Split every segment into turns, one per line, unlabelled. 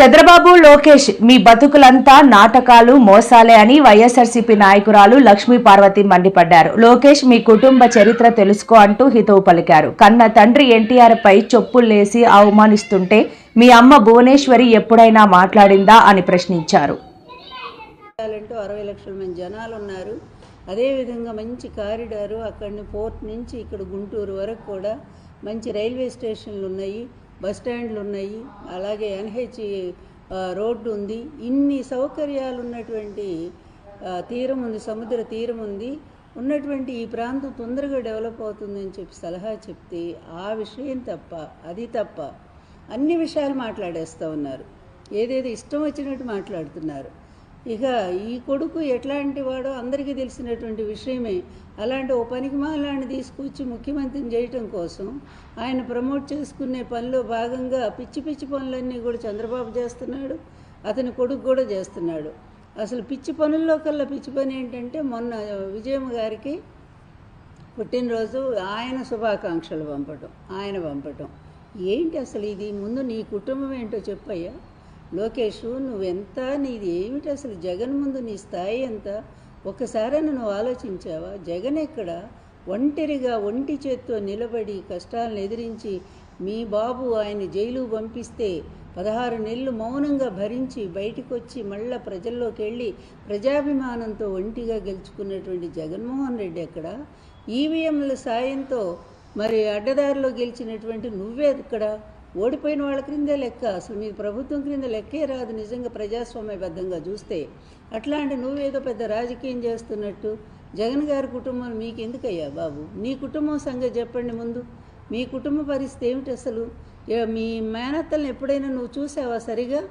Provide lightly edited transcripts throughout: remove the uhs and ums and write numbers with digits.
చంద్రబాబు లోకేష్ మీ బతుకులంతా నాటకాలు మోసాలే అని వైఎస్ఆర్సీపీ నాయకురాలు లక్ష్మీ పార్వతి మండిపడ్డారు. లోకేష్ మీ కుటుంబ చరిత్ర తెలుసుకో అంటూ హితవు పలికారు. కన్న తండ్రి ఎన్టీఆర్ పై చెప్పులేసి అవమానిస్తుంటే మీ అమ్మ భువనేశ్వరి ఎప్పుడైనా మాట్లాడిందా అని ప్రశ్నించారు.
60 లక్షల మంది జనాలు ఉన్నారు. అదేవిధంగా మంచి కారిడారు, అక్కడి పోర్ట్ నుంచి ఇక్కడ గుంటూరు వరకు కూడా మంచి రైల్వే స్టేషన్లు ఉన్నాయి, బస్ స్టాండ్లు ఉన్నాయి, అలాగే ఎన్హెచ్ రోడ్డు ఉంది. ఇన్ని సౌకర్యాలు ఉన్నటువంటి తీరం ఉంది, సముద్ర తీరం ఉంది. ఉన్నటువంటి ఈ ప్రాంతం తొందరగా డెవలప్ అవుతుందని చెప్పి సలహా చెప్తే ఆ విషయం తప్ప, అది తప్ప అన్ని విషయాలు మాట్లాడేస్తూ ఉన్నారు. ఏదేదో ఇష్టం వచ్చినట్టు మాట్లాడుతున్నారు. ఇక ఈ కొడుకు ఎట్లాంటి వాడో అందరికీ తెలిసినటువంటి విషయమే. అలాంటి ఓ పనికిమాలాన్ని తీసుకొచ్చి ముఖ్యమంత్రిని చేయటం కోసం ఆయన ప్రమోట్ చేసుకునే పనిలో భాగంగా పిచ్చి పిచ్చి పనులన్నీ కూడా చంద్రబాబు చేస్తున్నాడు, అతని కొడుకు కూడా చేస్తున్నాడు. అసలు పిచ్చి పనుల్లో కల్లా పిచ్చి పని ఏంటంటే మొన్న విజయమ్మ గారికి పుట్టినరోజు ఆయన శుభాకాంక్షలు పంపటం ఏంటి అసలు ఇది? ముందు నీ కుటుంబం ఏంటో చెప్పయ్యా లోకేష్, నువ్వెంత, నీది ఏమిటి అసలు? జగన్ ముందు నీ స్థాయి ఎంత? ఒక్కసారైనా నువ్వు ఆలోచించావా? జగన్ ఎక్కడ ఒంటరిగా ఒంటి చేత్తో నిలబడి కష్టాలను ఎదిరించి మీ బాబు ఆయన జైలు పంపిస్తే 16 నెలలు మౌనంగా భరించి బయటకు వచ్చి మళ్ళా ప్రజల్లోకి వెళ్ళి ప్రజాభిమానంతో ఒంటిగా గెలుచుకున్నటువంటి జగన్మోహన్ రెడ్డి ఎక్కడ? ఈవీఎంల సాయంతో మరి అడ్డదారిలో గెలిచినటువంటి నువ్వే ఇక్కడ? ఓడిపోయిన వాళ్ళ క్రిందే లెక్క. అసలు మీ ప్రభుత్వం క్రింద లెక్కే రాదు నిజంగా ప్రజాస్వామ్యబద్ధంగా చూస్తే. అట్లాంటి నువ్వేదో పెద్ద రాజకీయం చేస్తున్నట్టు. జగన్ గారి కుటుంబం మీకు ఎందుకయ్యా బాబు? నీ కుటుంబం సంగతి చెప్పండి ముందు. మీ కుటుంబ పరిస్థితి ఏమిటి అసలు? మీ మేనత్తల్ని ఎప్పుడైనా నువ్వు చూసావా సరిగా?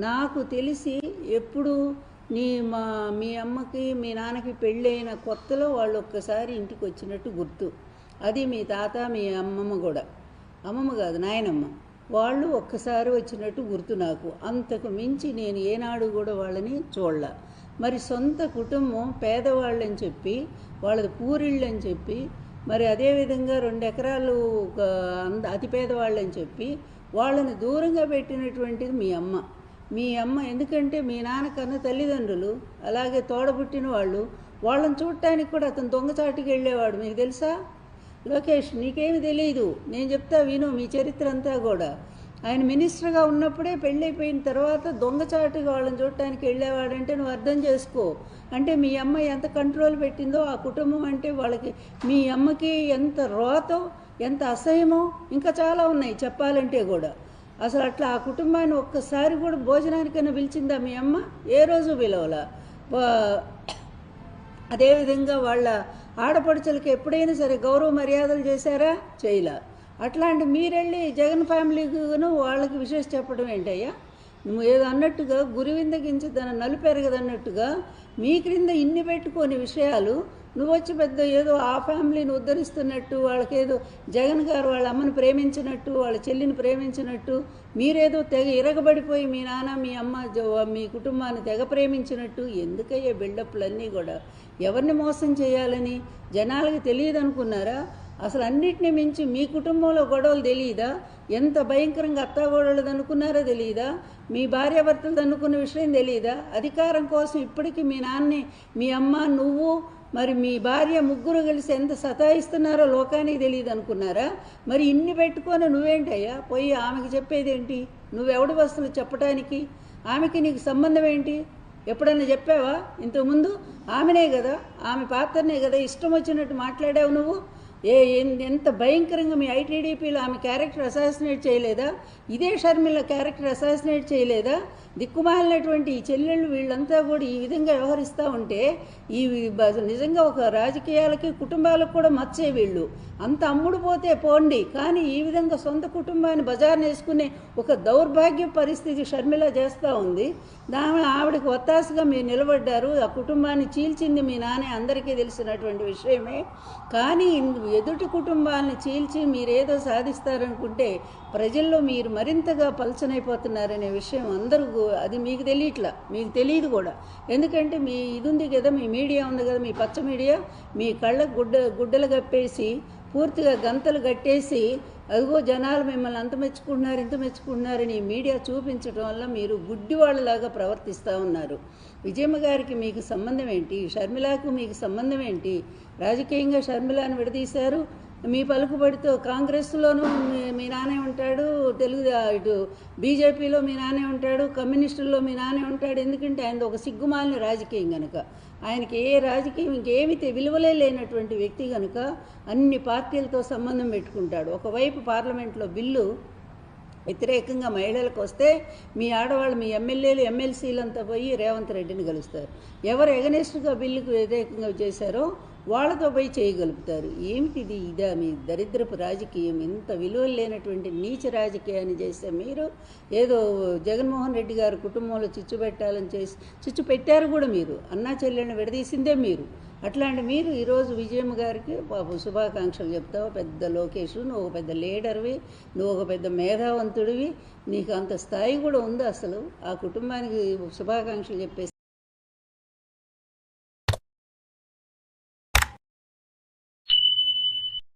నాకు తెలిసి ఎప్పుడు మీ అమ్మకి మీ నాన్నకి పెళ్ళైన కొత్తలో వాళ్ళు ఒక్కసారి ఇంటికి వచ్చినట్టు గుర్తు. అది మీ తాత మీ అమ్మమ్మ కూడా, అమ్మమ్మ కాదు నాయనమ్మ, వాళ్ళు ఒక్కసారి వచ్చినట్టు గుర్తు నాకు. అంతకు మించి నేను ఏనాడు కూడా వాళ్ళని చూడలా. మరి సొంత కుటుంబం పేదవాళ్ళని చెప్పి, వాళ్ళది పూరిళ్ళని చెప్పి, మరి అదేవిధంగా 2 ఎకరాలు అతి పేదవాళ్ళని చెప్పి వాళ్ళని దూరంగా పెట్టినటువంటిది మీ అమ్మ. ఎందుకంటే మీ నాన్నకన్నా తల్లిదండ్రులు అలాగే తోడబుట్టిన వాళ్ళని చూడటానికి కూడా అతను దొంగచాటుకి వెళ్ళేవాడు. మీకు తెలుసా లోకేష్? నీకేమి తెలియదు, నేను చెప్తా విను మీ చరిత్ర అంతా కూడా. ఆయన మినిస్టర్గా ఉన్నప్పుడే పెళ్ళైపోయిన తర్వాత దొంగచాటుగా వాళ్ళని చూడటానికి వెళ్ళేవాడంటే నువ్వు అర్థం చేసుకో. అంటే మీ అమ్మ ఎంత కంట్రోల్ పెట్టిందో ఆ కుటుంబం అంటే వాళ్ళకి, మీ అమ్మకి ఎంత రోతో ఎంత అసహ్యమో ఇంకా చాలా ఉన్నాయి చెప్పాలంటే కూడా. అసలు అట్లా ఆ కుటుంబాన్ని ఒక్కసారి కూడా భోజనానికైనా పిలిచిందా మీ అమ్మ? ఏ రోజు పిలవలా. అదేవిధంగా వాళ్ళ ఆడపడుచులకి ఎప్పుడైనా సరే గౌరవ మర్యాదలు చేశారా? చేయలా. అట్లాంటి మీరెళ్ళి జగన్ ఫ్యామిలీకును వాళ్ళకి విశేష చెప్పడం ఏంటయ్యా? నువ్వు ఏదో అన్నట్టుగా గురివింద గించదన నలుపెరగదన్నట్టుగా మీ క్రింద ఇన్ని పెట్టుకోని విషయాలు నువ్వు వచ్చి పెద్ద ఏదో ఆ ఫ్యామిలీని ఉద్ధరిస్తున్నట్టు, వాళ్ళకేదో జగన్ గారు వాళ్ళ అమ్మని ప్రేమించినట్టు, వాళ్ళ చెల్లిని ప్రేమించినట్టు, మీరేదో తెగ ఇరగబడిపోయి మీ నాన్న మీ అమ్మ మీ కుటుంబాన్ని తెగ ప్రేమించినట్టు. ఎందుకయ్యే బిల్డప్లన్నీ కూడా? ఎవరిని మోసం చేయాలని జనాలకి తెలియదు అనుకున్నారా? అసలు అన్నిటినీ మించి మీ కుటుంబంలో గొడవలు తెలియదా? ఎంత భయంకరంగా అత్తాగోడలది అనుకున్నారో తెలియదా? మీ భార్యాభర్తలది అనుకున్న విషయం తెలియదా? అధికారం కోసం ఇప్పటికీ మీ నాన్ని, మీ అమ్మ, నువ్వు, మరి మీ భార్య ముగ్గురు కలిసి ఎంత సతాయిస్తున్నారో లోకానికి తెలియదు అనుకున్నారా? మరి ఇన్ని పెట్టుకొని నువ్వేంటయ్యా పోయి ఆమెకి చెప్పేదేంటి? నువ్వెవడు వస్తులు చెప్పడానికి? ఆమెకి నీకు సంబంధం ఏంటి? ఎప్పుడన్నా చెప్పావా ఇంతకుముందు? ఆమెనే కదా, ఆమె పాత్రనే కదా ఇష్టం వచ్చినట్టు మాట్లాడావు నువ్వు. ఎంత భయంకరంగా మీ ఐటీడీపీలో ఆమె క్యారెక్టర్ అసాసినేట్ చేయలేదా? ఇదే షర్మిల క్యారెక్టర్ అసాసినేట్ చేయలేదా? దిక్కుమాలినటువంటి ఈ చెల్లెళ్ళు వీళ్ళంతా కూడా ఈ విధంగా వ్యవహరిస్తూ ఉంటే ఈ నిజంగా ఒక రాజకీయాలకి కుటుంబాలకు కూడా మచ్చే వీళ్ళు. అంత అమ్ముడు పోతే పోండి, కానీ ఈ విధంగా సొంత కుటుంబాన్ని బజార్ని వేసుకునే ఒక దౌర్భాగ్య పరిస్థితి షర్మిల చేస్తూ ఉంది. ఆవిడకి ఒత్తాసుగా మీరు నిలబడ్డారు. ఆ కుటుంబాన్ని చీల్చింది మీ నాన్నే, అందరికీ తెలిసినటువంటి విషయమే. కానీ ఎదుటి కుటుంబాలను చీల్చి మీరేదో సాధిస్తారనుకుంటే ప్రజల్లో మీరు మరింతగా పలచనైపోతున్నారనే విషయం అందరూ, అది మీకు తెలియట్లా, మీకు తెలియదు కూడా. ఎందుకంటే మీ ఇది ఉంది కదా, మీ మీడియా ఉంది కదా, మీ పచ్చ మీడియా, మీ కళ్ళకు గుడ్డలు కప్పేసి పూర్తిగా గంతలు కట్టేసి అదిగో జనాలు మిమ్మల్ని అంత మెచ్చుకుంటున్నారు ఇంత మెచ్చుకుంటున్నారని ఈ మీడియా చూపించడం వల్ల మీరు గుడ్డివాళ్ళలాగా ప్రవర్తిస్తూ ఉన్నారు. విజయమ్మ గారికి మీకు సంబంధం ఏంటి? షర్మిలకు మీకు సంబంధం ఏంటి? రాజకీయంగా షర్మిలాను విడదీశారు. మీ పలుకుబడితో కాంగ్రెస్లోనూ మీ నాన్నే ఉంటాడు, ఇటు బీజేపీలో మీ నాన్నే ఉంటాడు, కమ్యూనిస్టుల్లో మీ నాన్నే ఉంటాడు. ఎందుకంటే ఆయన ఒక సిగ్గుమాలిన రాజకీయం కనుక, ఆయనకి ఏ రాజకీయం ఇంకేమి విలువలే లేనటువంటి వ్యక్తి కనుక అన్ని పార్టీలతో సంబంధం పెట్టుకుంటాడు. ఒకవైపు పార్లమెంట్లో బిల్లు వ్యతిరేకంగా మహిళలకు వస్తే మీ ఆడవాళ్ళు మీ ఎమ్మెల్యేలు ఎమ్మెల్సీలంతా పోయి రేవంత్ రెడ్డిని కలుస్తారు. ఎవరు ఎగనెస్ట్గా బిల్లుకు వ్యతిరేకంగా చేశారో వాళ్ళతో పోయి చేయగలుగుతారు. ఏమిటిది? ఇదా మీ దరిద్రపు రాజకీయం? ఇంత విలువలు లేనటువంటి నీచ రాజకీయాన్ని చేస్తే మీరు ఏదో జగన్మోహన్ రెడ్డి గారి కుటుంబంలో చిచ్చు పెట్టాలని చేసి చిచ్చు పెట్టారు కూడా. మీరు అన్నా చెల్లెళ్ళని విడదీసిందే మీరు. అట్లాంటి మీరు ఈరోజు విజయమ్మ గారికి పాపం శుభాకాంక్షలు చెప్తావు. పెద్ద లోకేష్, నువ్వు ఒక పెద్ద లీడర్వి, నువ్వు ఒక పెద్ద మేధావంతుడివి, నీకు అంత స్థాయి కూడా ఉంది. అసలు ఆ కుటుంబానికి శుభాకాంక్షలు చెప్పే